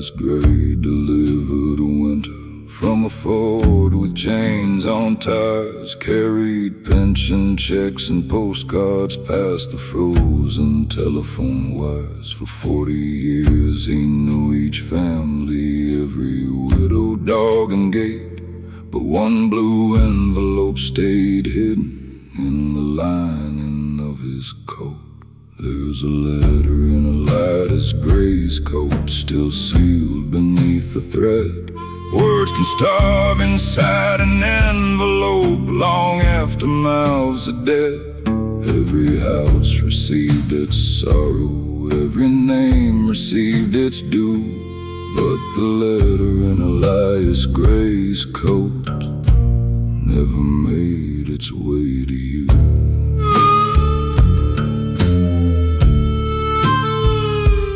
lies gray delivered winter from a Ford with chains on tires. Carried pension checks and postcards past the frozen telephone wires. For 40 years he knew each family, every widow, dog and gate. But one blue envelope stayed hidden in the lining of his coat. There's a letter in Elidas Gray's coat, still sealed beneath the thread. Words can starve inside an envelope long after mouths are dead. Every house received its sorrow, every name received its due. But the letter in Elias Gray's coat never made its way to you.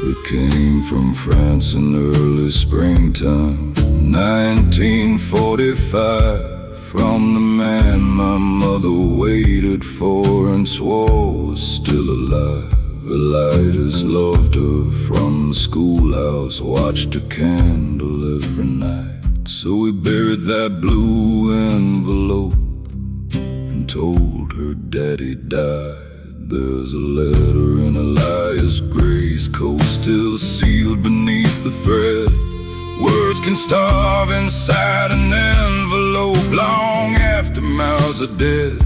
It came from France in early springtime, 1945, from the man my mother waited for and swore was still alive. Elidas loved her from the schoolhouse, watched her candle every night. So we buried that blue envelope and told her daddy died. There's a letter in Elias Gray's coat, still sealed beneath the thread. Words can starve inside an envelope long after mouths are dead.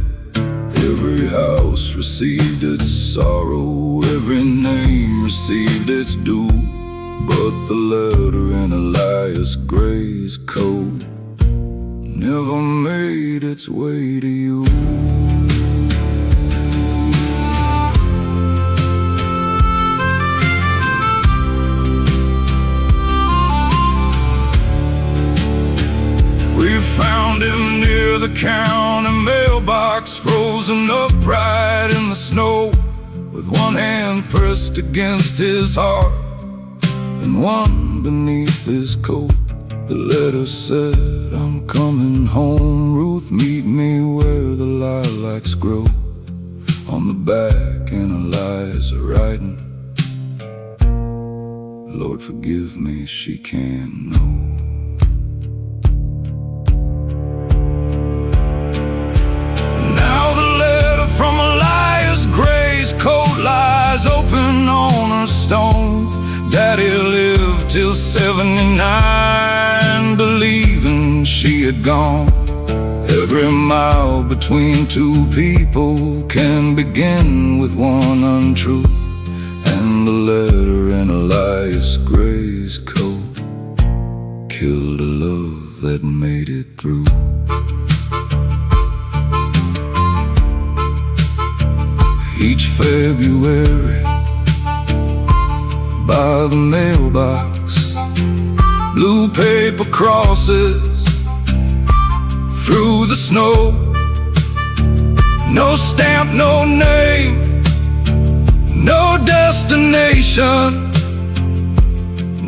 Every house received its sorrow, every name received its due. But the letter in Elias Gray's coat never made its way to you. We found him near the county mailbox, frozen upright in the snow, with one hand pressed against his heart and one beneath his coat. The letter said, I'm coming home, Ruth, meet me where the lilacs grow. On the back, and Eliza writing, Lord forgive me, she can't know. From Elias Gray's coat lies open on a stone. Daddy lived till 79, believing she had gone. Every mile between two people can begin with one untruth. And the letter in Elias Gray's coat killed a love that made it through. Each February, by the mailbox, blue paper crosses through the snow. No stamp, no name, no destination,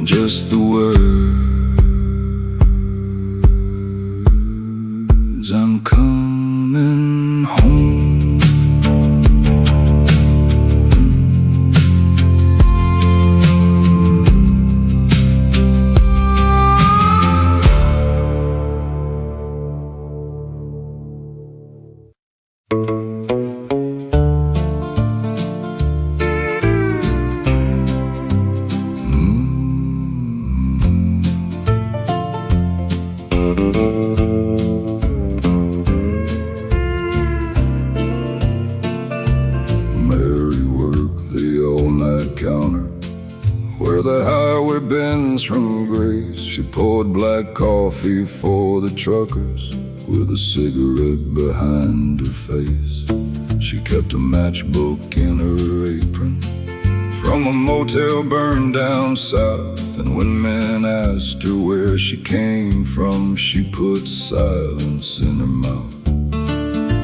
just the words, I'm coming home. Mary worked the all-night counter where the highway bends from grace. She poured black coffee for the truckers with a cigarette behind her face. She kept a matchbook in her apron from a motel burned down south. And when men asked her where she came from, she put silence in her mouth.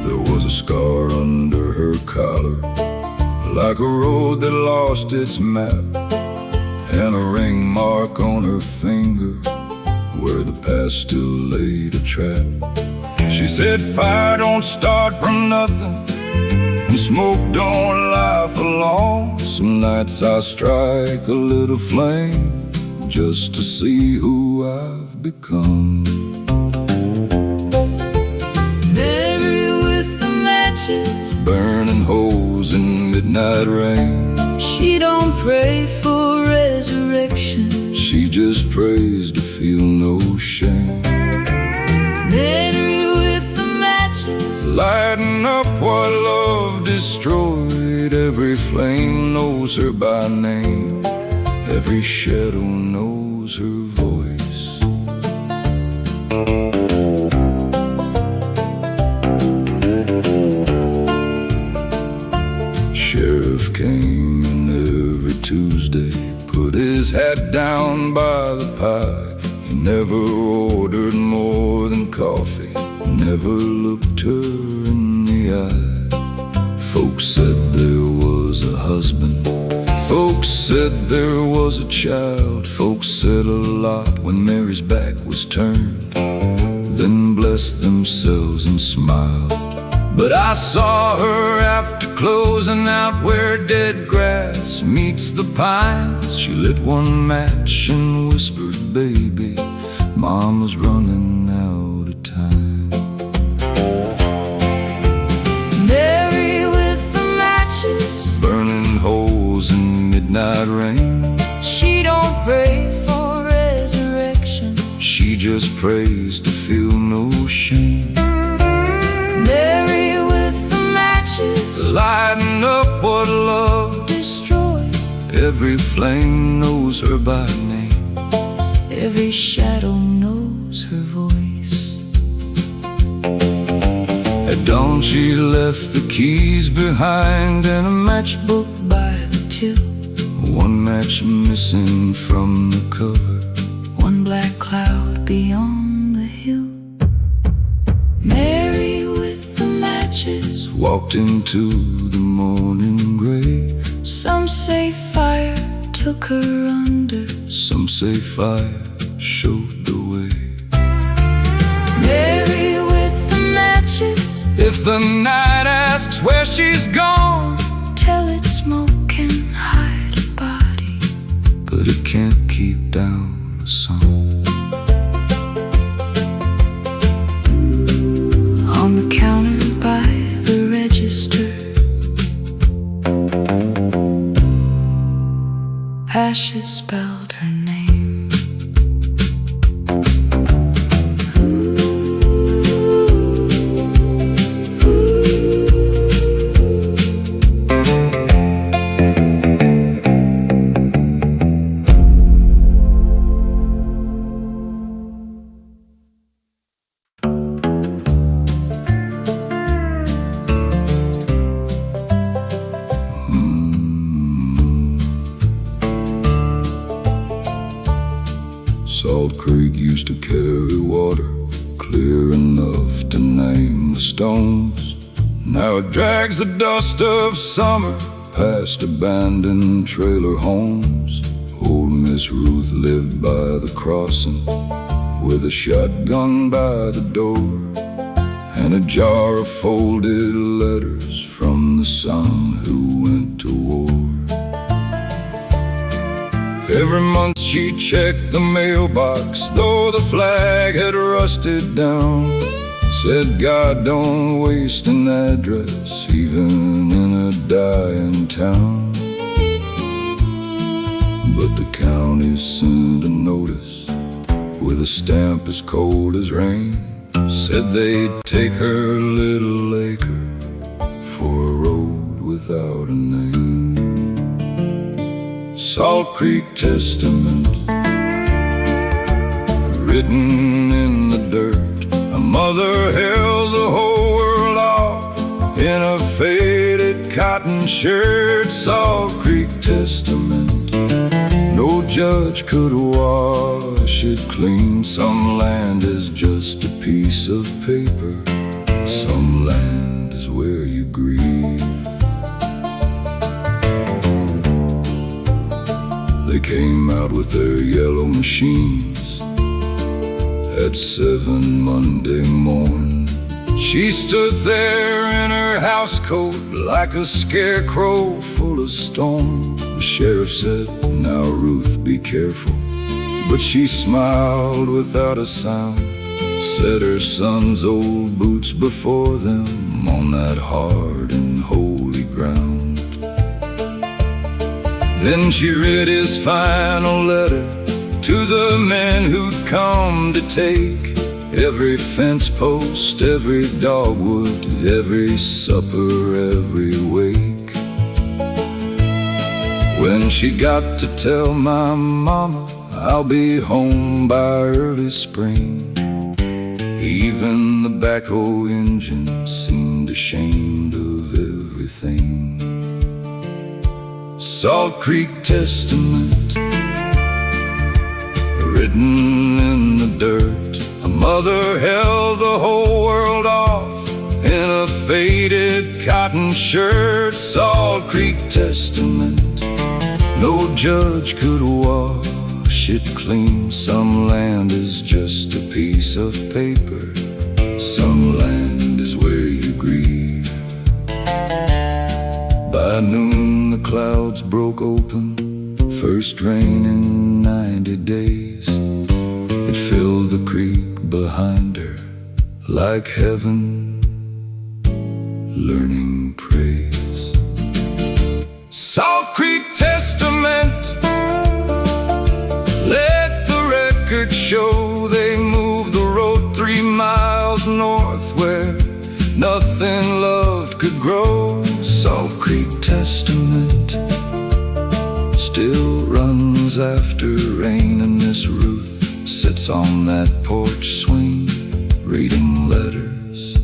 There was a scar under her collar, like a road that lost its map, and a ring mark on her finger where the past still laid a trap. She said fire don't start from nothing, and smoke don't lie for long. Some nights I strike a little flame, just to see who I've become. Mary with the matches, burning holes in midnight rain. she don't pray for resurrection, She just prays to feel no shame. Mary with the matches, Lighting up what love destroyed. Every flame knows her by name. Every shadow knows her voice. Sheriff came in every Tuesday, put his hat down by the pie. He never ordered more than coffee, never looked her in the eye. Folks said there was a husband, folks said there was a child. Folks said a lot when Mary's back was turned, then blessed themselves and smiled. But I saw her after closing out where dead grass meets the pines. She lit one match and whispered, "Baby, Mama's running out of time." Mary with the matches, burning holes in midnight rain. she don't pray for resurrection, She just prays to feel no shame. Mary with the matches, Lighting up what love destroyed. Every flame knows her by name. Every shadow knows her voice. At dawn she left the keys behind and a matchbook By the till, one match missing from the cover. one black cloud beyond the hill. Mary with the matches, Walked into the morning gray. some say fire took her under, Some say fire showed the way. Mary with the matches, If the night asks where she's gone, tell it smoke can hide a body, but it can't keep down the song. on the counter by the register, ashes spelled her name. Salt Creek used to carry water clear enough to name the stones. Now it drags the dust of summer past abandoned trailer homes. Old Miss Ruth lived by the crossing with a shotgun by the door and a jar of folded letters from the son who went to war. Every month she checked the mailbox, though the flag had rusted down. Said, God, don't waste an address, even in a dying town. But the county sent a notice with a stamp as cold as rain. Said they'd take her little acre for a road without a name. Salt Creek Testament, written in the dirt. A mother held the whole world off in a faded cotton shirt. Salt Creek Testament, no judge could wash it clean. Some land is just a piece of paper, some land is where you grieve. They came out with their yellow machines at 7 Monday morn. She stood there in her housecoat like a scarecrow full of storm. The sheriff said, now Ruth, be careful. but she smiled without a sound, set her son's old boots before them on that hard and holy ground. Then she read his final letter to the men who'd come to take every fence post, every dogwood, every supper, every wake. When she got to tell my mama, I'll be home by early spring, even the backhoe engine seemed ashamed of everything. Salt Creek Testament, written in the dirt. A mother held the whole world off in a faded cotton shirt. Salt Creek Testament, no judge could wash it clean. Some land is just a piece of paper, some land is where you grieve. By noon the clouds broke open, first rain in 90 days. It filled the creek behind her like heaven learning praise. Salt Creek Testament, let the record show they moved the road 3 miles north where nothing loved could grow. Salt Creek Testament still runs after rain, and Miss Ruth sits on that porch swing, reading letters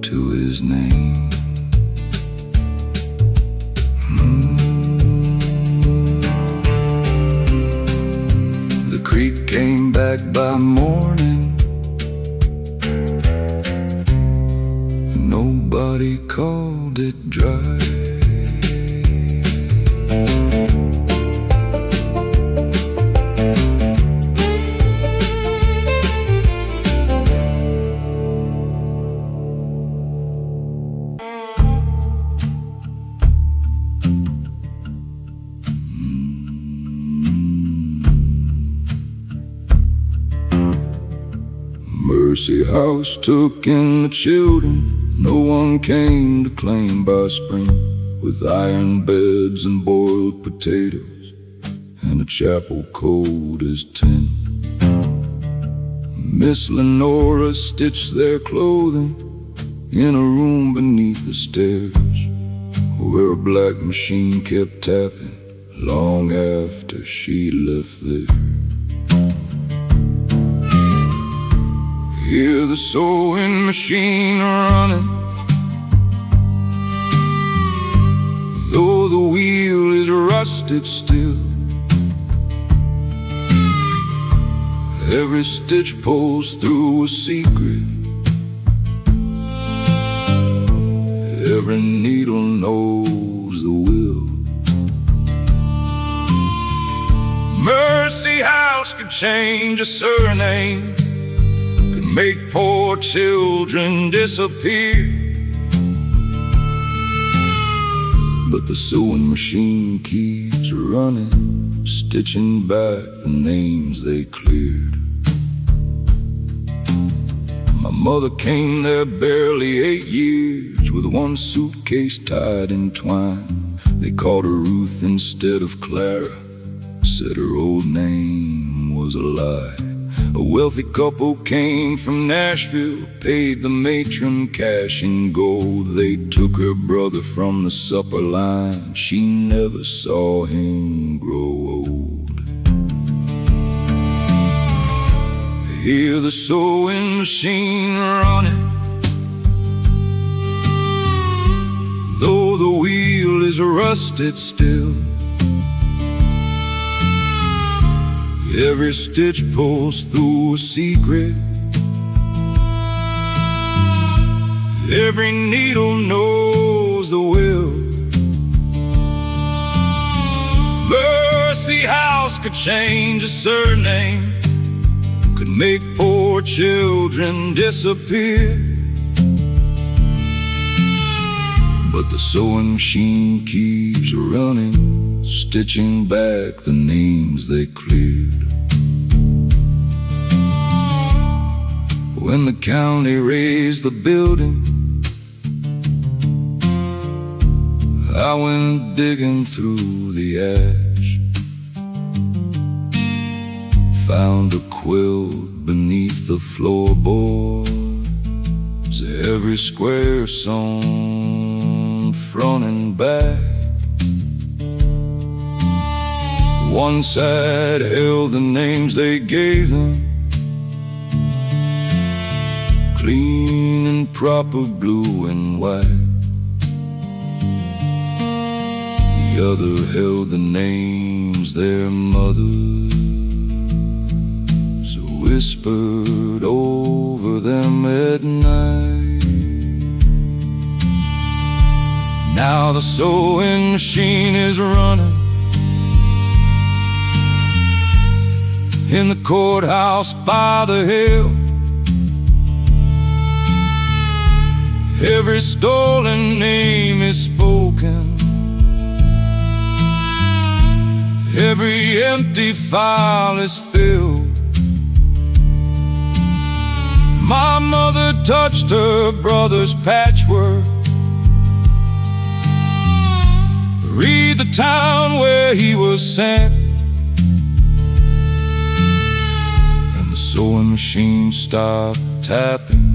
to his name. The creek came back by morning, and nobody called it dry. Mercy House took in the children, no one came to claim by spring, with iron beds and boiled potatoes and a chapel cold as tin. Miss Lenora stitched their clothing in a room beneath the stairs, where a black machine kept tapping long after she left there. Hear the sewing machine running, though the wheel is rusted still. Every stitch pulls through a secret, every needle knows the will. Mercy House could change a surname, make poor children disappear, but the sewing machine keeps running, stitching back the names they cleared. My mother came there barely 8 years, with one suitcase tied in twine. They called her Ruth instead of Clara, said her old name was a lie. A wealthy couple came from Nashville, paid the matron cash in gold. They took her brother from the supper line, she never saw him grow old. Hear the sewing machine running, though the wheel is rusted still. Every stitch pulls through a secret, every needle knows the will. Mercy House could change a surname, could make poor children disappear, but the sewing machine keeps running, stitching back the names they cleared. When the county raised the building, I went digging through the ash, found a quilt beneath the floorboards, every square sewn front and back. One side held the names they gave them, clean and proper, blue and white. The other held the names their mothers whispered over them at night. Now the sewing machine is running in the courthouse by the hill. Every stolen name is spoken, every empty file is filled. My mother touched her brother's patchwork, read the town where he was sent, and the sewing machine stopped tapping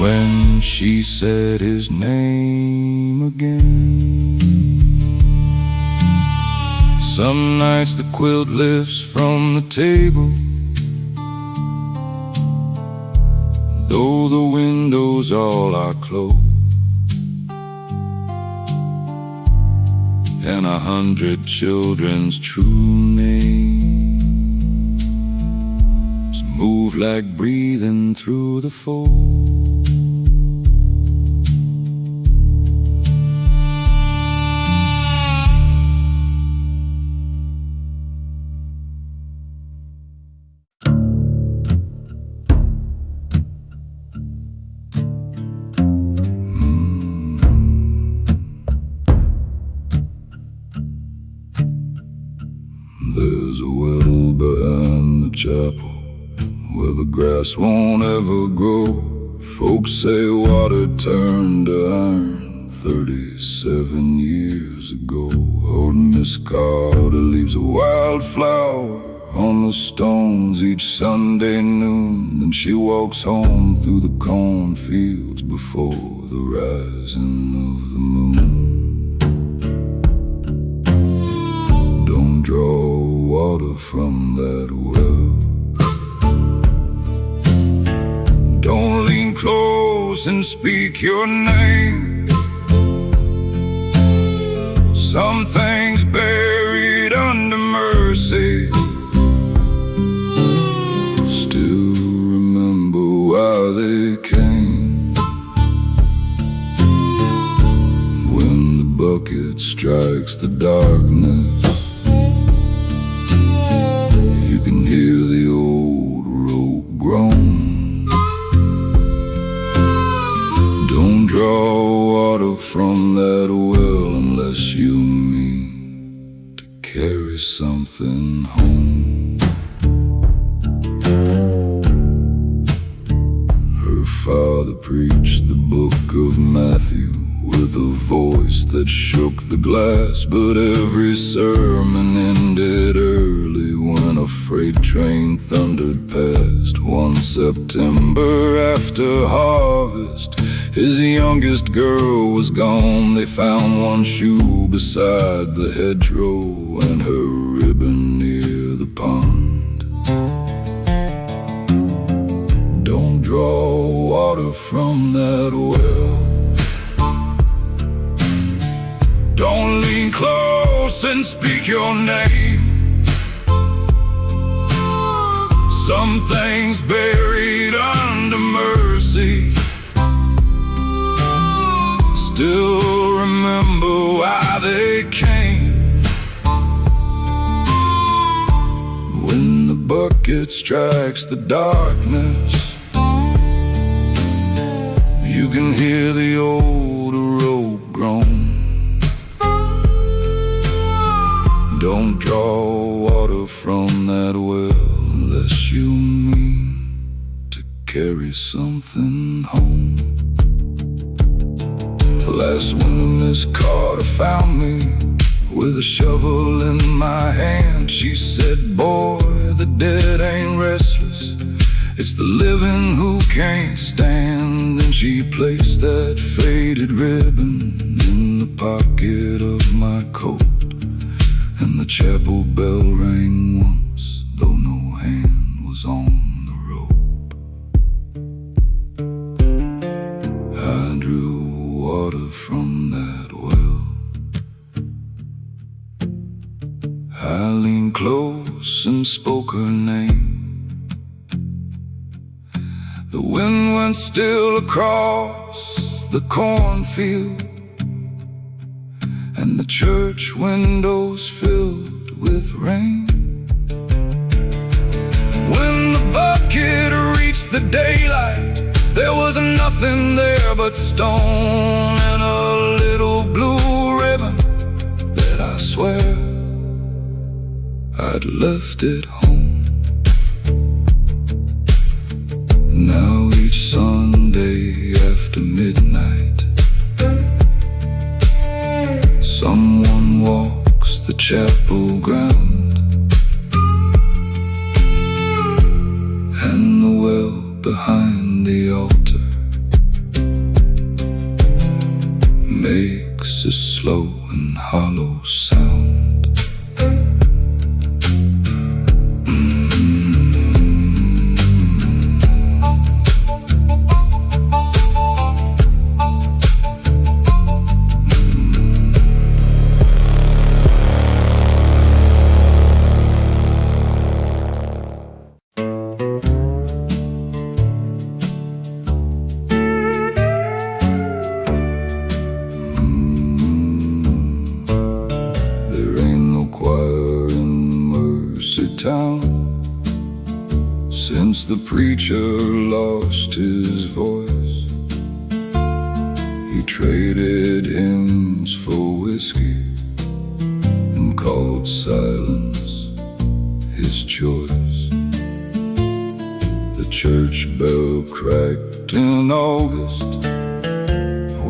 when she said his name again. Some nights the quilt lifts from the table, though the windows all are closed, and 100 children's true names move like breathing through the fold. There's a well behind the chapel where the grass won't ever grow. Folks say water turned to iron 37 years ago. Old Miss Carter leaves a wildflower on the stones each Sunday noon. Then she walks home through the cornfields before the rising of the moon. Don't draw water from that well, don't lean close and speak your name. Some things buried under mercy still remember why they came. When the bucket strikes the darkness, you can hear the old rope groan. Don't draw water from that well unless you mean to carry something home. Her father preached the book of Matthew with a voice that shook the glass, but every sermon ended early when a freight train thundered past. One September after harvest, his youngest girl was gone. They found one shoe beside the hedgerow and her ribbon near the pond. Don't draw water from that well, don't lean close and speak your name. Some things buried under mercy still remember why they came. When the bucket strikes the darkness, you can hear the old rope groan. Don't draw water from that well unless you mean to carry something home. Last winter Miss Carter found me with a shovel in my hand. She said, boy, the dead ain't restless, it's the living who can't stand. Then she placed that faded ribbon in the pocket of my coat, and the chapel bell rang once, though no hand was on the rope. I drew water from that well. I leaned close and spoke her name. The wind went still across the cornfield, and the church windows filled with rain. When the bucket reached the daylight, there was nothing there but stone and a little blue ribbon that I swear I'd left at home. Now each Sunday after midnight, someone walks the chapel ground, and the well behind the altar makes a slow and hollow sound. Town, since the preacher lost his voice. He traded hymns for whiskey and called silence his choice. The church bell cracked in August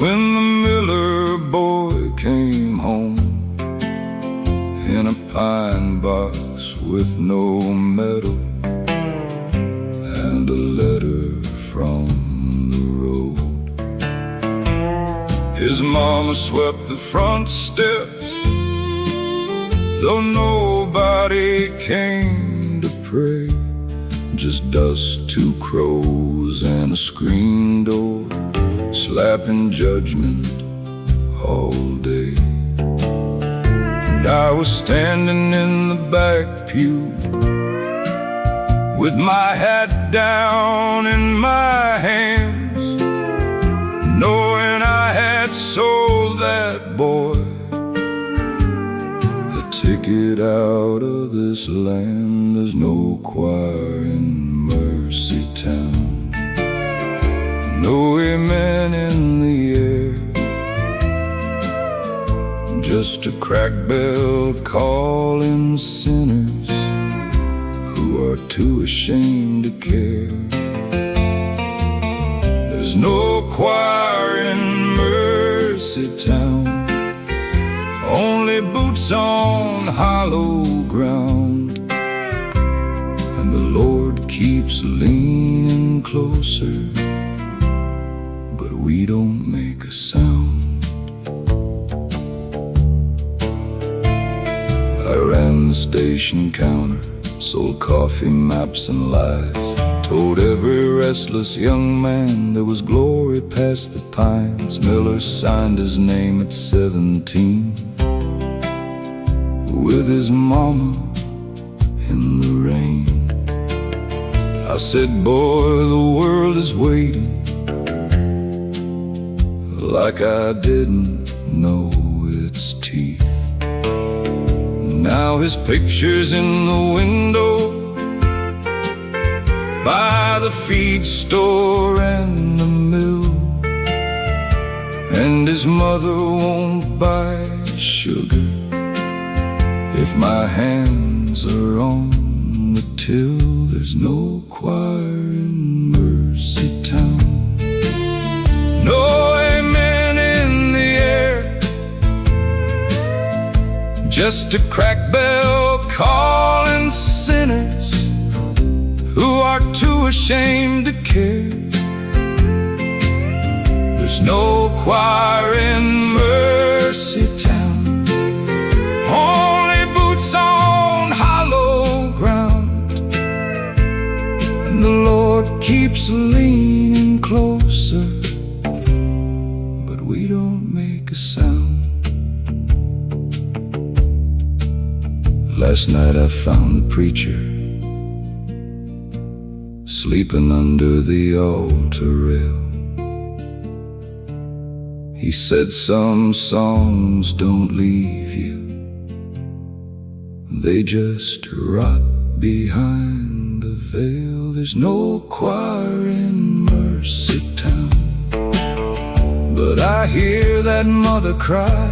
when the Miller boy came home in a pine box with no metal and a letter from the road. His mama swept the front steps, though nobody came to pray. Just dust, two crows, and a screen door slapping judgment all day. And I was standing in the back pew with my hat down in my hands, knowing I had sold that boy a ticket out of this land. There's no choir in Mercy Town, no amen in the air, just a crack bell calling sinners who are too ashamed to care. There's no choir in Mercy Town, only boots on hollow ground, and the Lord keeps leaning closer, but we don't make a sound. I ran the station counter, sold coffee, maps, and lies, told every restless young man there was glory past the pines. Miller signed his name at 17 with his mama in the rain. I said, boy, the world is waiting, like I didn't know its teeth. Now his picture's in the window by the feed store and the mill, and his mother won't buy sugar If my hands are on the till, there's no choir in Mercy Town. No amen in the air, just a crack bell calling sinners who are too ashamed to care. There's no choir in Mercy Town, only boots on hollow ground. And the Lord keeps leaning closer, but we don't make a sound. Last night I found the preacher sleeping under the altar rail. He said some songs don't leave you, they just rot behind the veil. There's no choir in Mercy Town, but I hear that mother cry.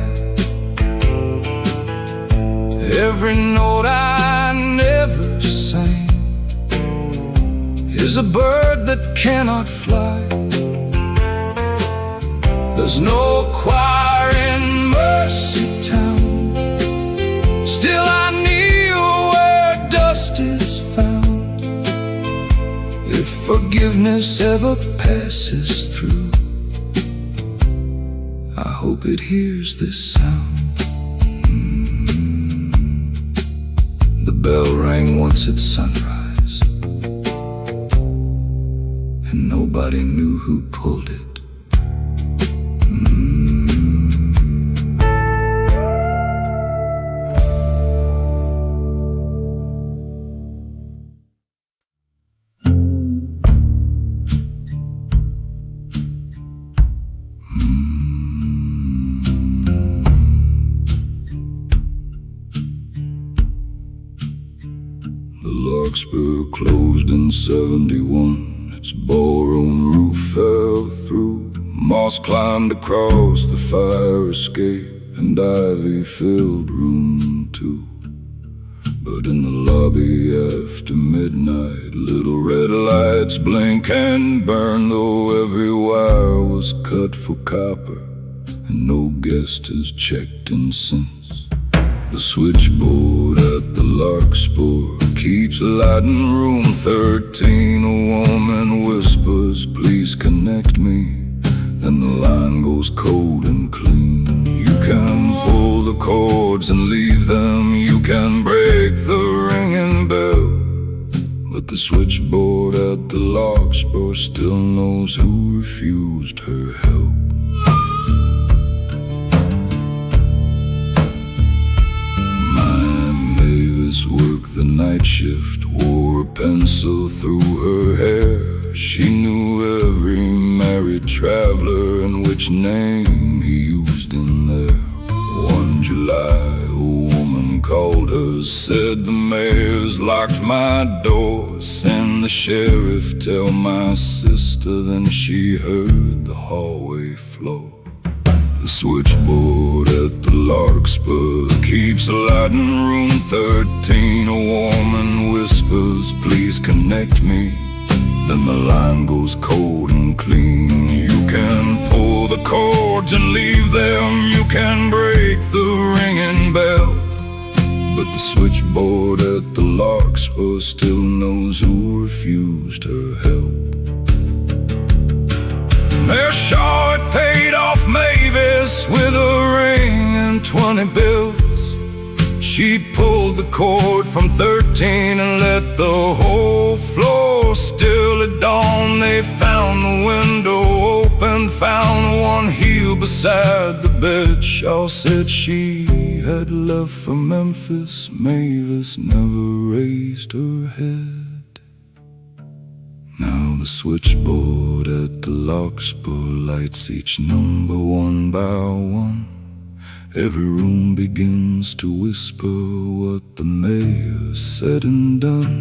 Every note I never sang is a bird that cannot fly. There's no choir in Mercy Town, still I kneel where dust is found. If forgiveness ever passes through, I hope it hears this sound. The bell rang once at sunrise, and nobody knew who pulled it. The Larkspur closed in '71. Its ballroom roof fell through. Moss climbed across the fire escape, and ivy-filled room 2. But in the lobby after midnight, little red lights blink and burn, though every wire was cut for copper, and no guest has checked in since. The switchboard at the Larkspur keeps lighting room 13. A woman whispers, "Please connect me." Then the line goes cold and clean. You can pull the cords and leave them, you can break the ringing bell, but the switchboard at the Larkspur still knows who refused her help. Worked the night shift, wore a pencil through her hair. She knew every married traveler and which name he used in there. One July, a woman called her, said the mayor's locked my door. Send the sheriff, tell my sister. Then she heard the hallway floor. The switchboard at the Larkspur keeps lighting room 13. A woman whispers, "Please connect me." Then the line goes cold and clean. You can pull the cords and leave them, you can break the ringing bell, but the switchboard at the Larkspur still knows who refused her help. Mayor Shaw had paid off Mavis with a ring and 20 bills. She pulled the cord from 13 and let the whole floor still. At dawn they found the window open, found one heel beside the bed. Shaw said she had left for Memphis. Mavis never raised her head. Now the switchboard at the Larkspur lights each number one by one. Every room begins to whisper what the mayor said and done.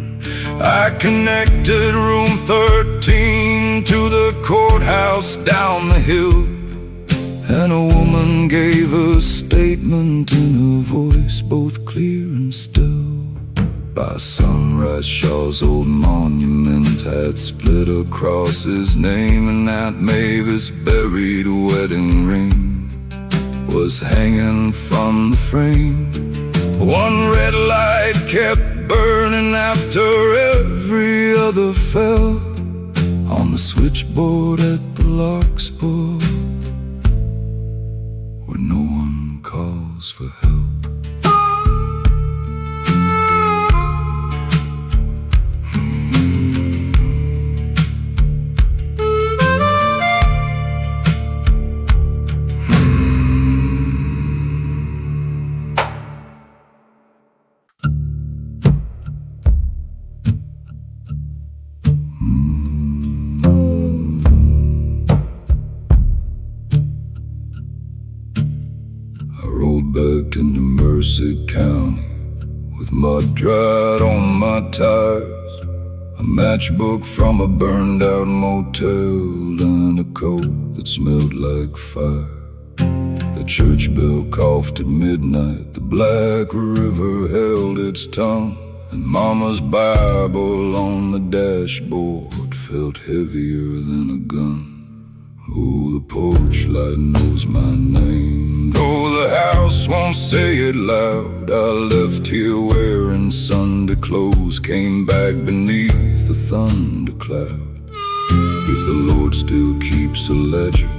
I connected room 13 to the courthouse down the hill, and a woman woman gave a statement in a voice both clear and still. By sunrise, Shaw's old monument had split across his name, and Aunt Mavis' buried wedding ring was hanging from the frame. One red light kept burning after every other fell on the switchboard at the Larkspur, where no one calls for help. Back into Merced County with mud dried on my tires, a matchbook from a burned out motel, and a coat that smelled like fire. The church bell coughed at midnight, the Black River held its tongue, and Mama's Bible on the dashboard felt heavier than a gun. Oh, the porch light knows my name, though the house won't say it loud. I left here wearing Sunday clothes, came back beneath a thundercloud. If the Lord still keeps a ledger,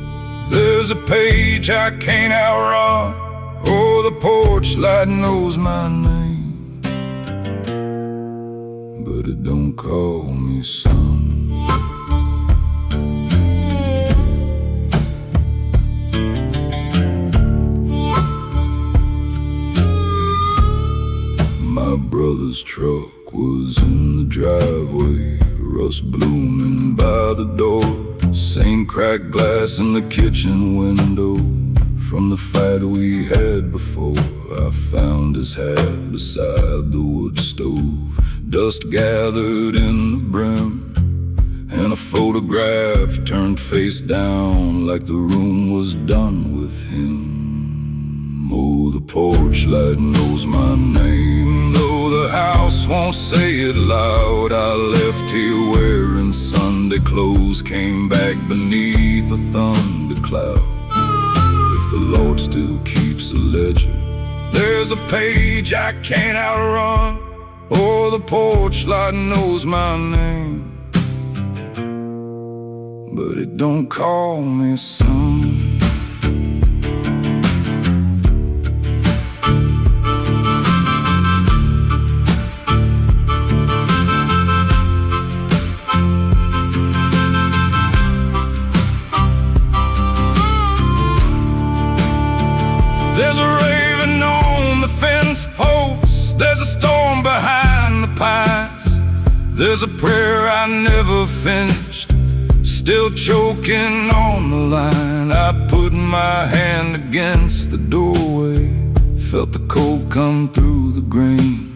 there's a page I can't outrun. Oh, the porch light knows my name, but it don't call me son. My brother's truck was in the driveway, rust blooming by the door, same cracked glass in the kitchen window from the fight we had before. I found his hat beside the wood stove, dust gathered in the brim, and a photograph turned face down like the room was done with him. Oh, the porch light knows my name, though the house won't say it loud. I left here wearing Sunday clothes, came back beneath a thundercloud. If the Lord still keeps a ledger, there's a page I can't outrun. Oh, the porch light knows my name, but it don't call me son. There's a raven on the fence post, there's a storm behind the pines, there's a prayer I never finished, still choking on the line. I put my hand against the doorway, felt the cold come through the grain,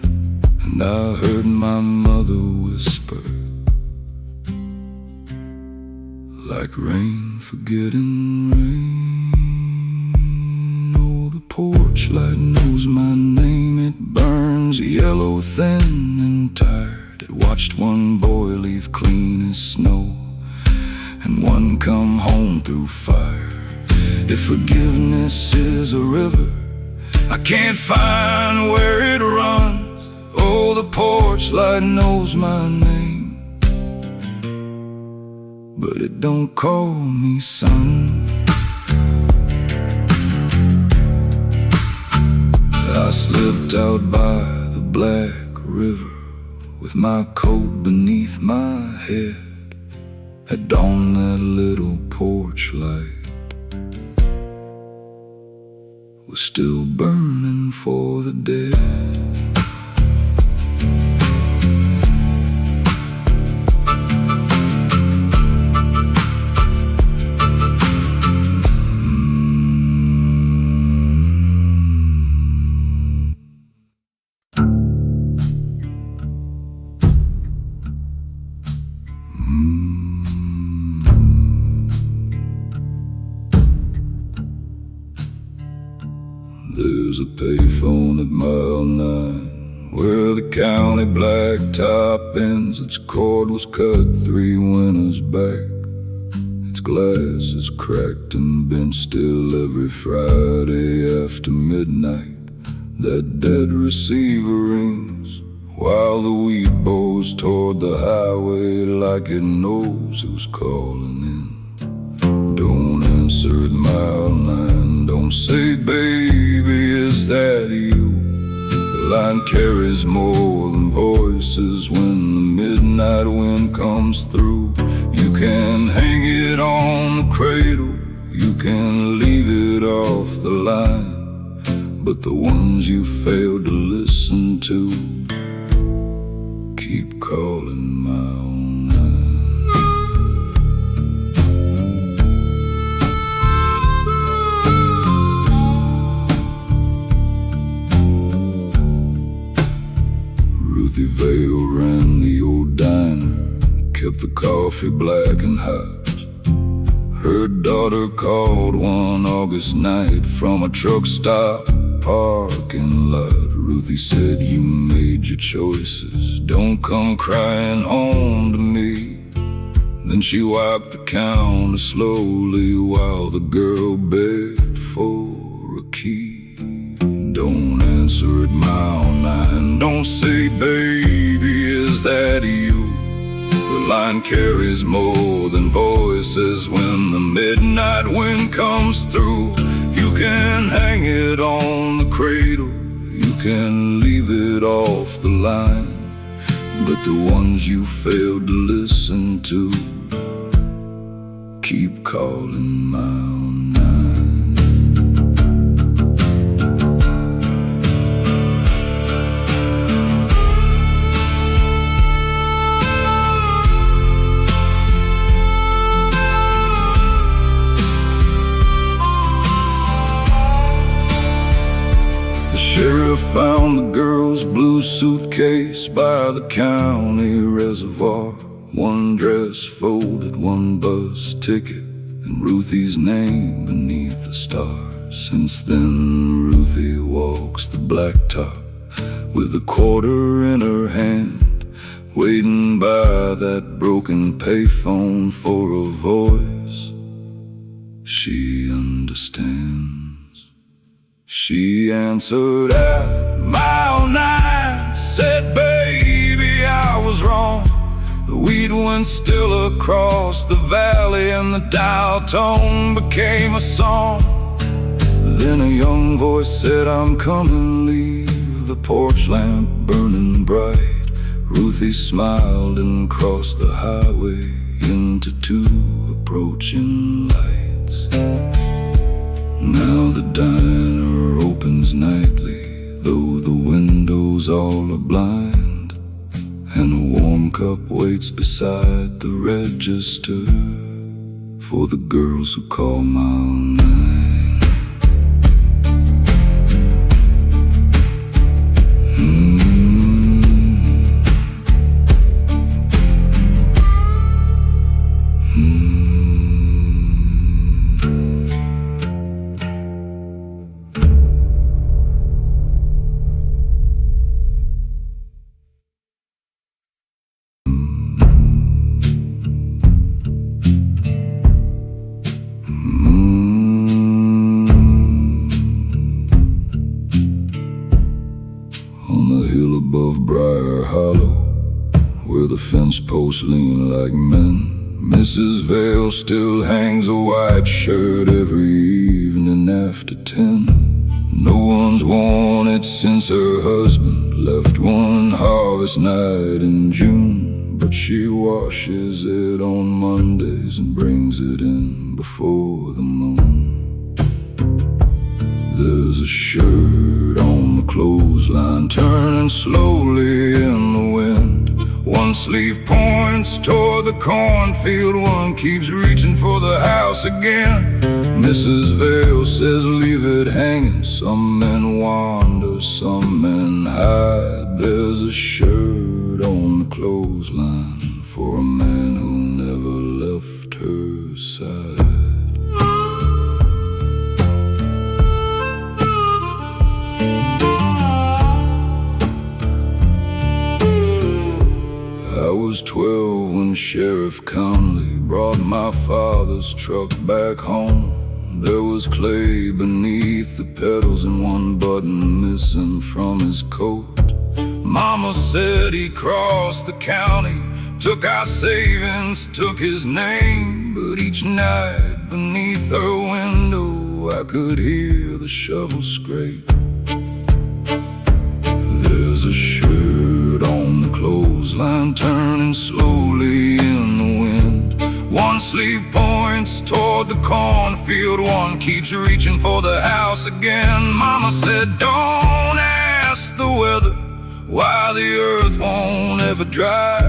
and I heard my mother whisper, like rain forgetting rain. Porch light knows my name, it burns yellow, thin and tired. It watched one boy leave clean as snow, and one come home through fire. If forgiveness is a river, I can't find where it runs. Oh, the porch light knows my name, but it don't call me son. I slipped out by the Black River with my coat beneath my head. At dawn that little porch light was still burning for the dead. a payphone at mile 9, where the county blacktop ends. Its cord was cut 3 winters back. Its glass is cracked and bent still every Friday after midnight. That dead receiver rings while the weed blows toward the highway like it knows who's calling in. Don't answer at mile 9. Don't say, baby, is that you? The line carries more than voices when the midnight wind comes through. You can hang it on the cradle, you can leave it off the line, but the ones you failed to listen to keep calling mile 9. Ruthie Vale ran the old diner, kept the coffee black and hot. Her daughter called one August night from a truck stop parking lot. Ruthie said, you made your choices, don't come crying home to me. Then she wiped the counter slowly while the girl begged for a key. Don't answer at mile 9. Don't say, baby, is that you? The line carries more than voices when the midnight wind comes through. You can hang it on the cradle, you can leave it off the line, but the ones you failed to listen to keep calling mile 9. Sheriff found the girl's blue suitcase by the county reservoir. One dress folded, one bus ticket, and Ruthie's name beneath the stars. Since then, Ruthie walks the blacktop with a quarter in her hand, waiting by that broken payphone for a voice she understands. She answered at mile 9, said, baby, I was wrong. The weed went still across the valley and the dial tone became a song. Then a young voice said, I'm coming, leave the porch lamp burning bright. Ruthie smiled and crossed the highway into 2 approaching lights. Now the diner opens nightly, though the windows all are blind, and a warm cup waits beside the register for the girls who call mile 9. Above Briar Hollow, where the fence posts lean like men, Mrs. Vale still hangs a white shirt every evening after 10. No one's worn it since her husband left one harvest night in June, but she washes it on Mondays and brings it in before the moon. There's a shirt on the clothesline turning slowly in the wind. One sleeve points toward the cornfield, one keeps reaching for the house again. Mrs. Vale says leave it hanging. Some men wander, some men hide. There's a shirt on the clothesline for a man who never left her side. 12 when Sheriff Conley brought my father's truck back home. There was clay beneath the pedals and one button missing from his coat. Mama said he crossed the county, took our savings, took his name. But each night beneath her window I could hear the shovel scrape. There's a shirt on the clothesline turning slowly in the wind. One sleeve points toward the cornfield, one keeps reaching for the house again. Mama said, don't ask the weather why the earth won't ever dry.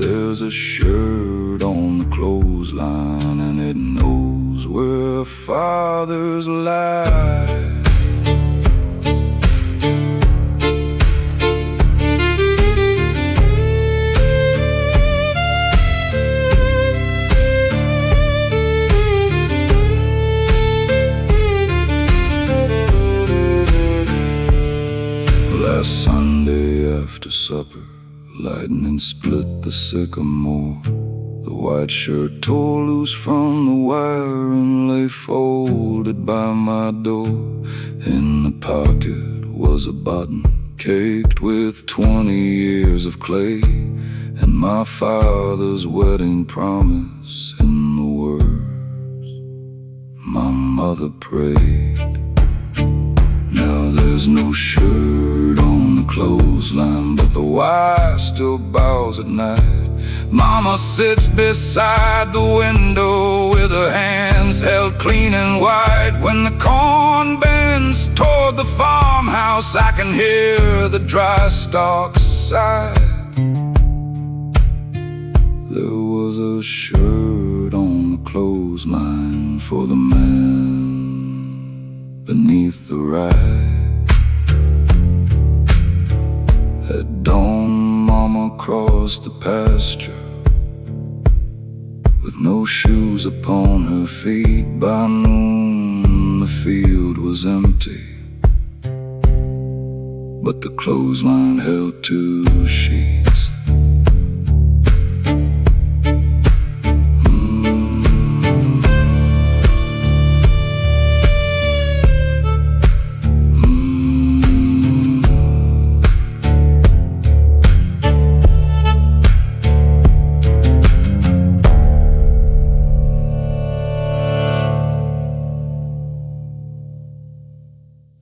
There's a shirt on the clothesline and it knows where fathers lie. Last Sunday after supper, lightning split the sycamore. The white shirt tore loose from the wire and lay folded by my door. In the pocket was a button caked with 20 years of clay, and my father's wedding promise in the words my mother prayed. Now there's no shirt on the clothesline, but the wire still bows at night. Mama sits beside the window with her hands held clean and white. When the corn bends toward the farmhouse, I can hear the dry stalks sigh. There was a shirt on the clothesline for the man beneath the rye. At dawn, Mama crossed the pasture with no shoes upon her feet. By noon, the field was empty, but the clothesline held 2 sheets.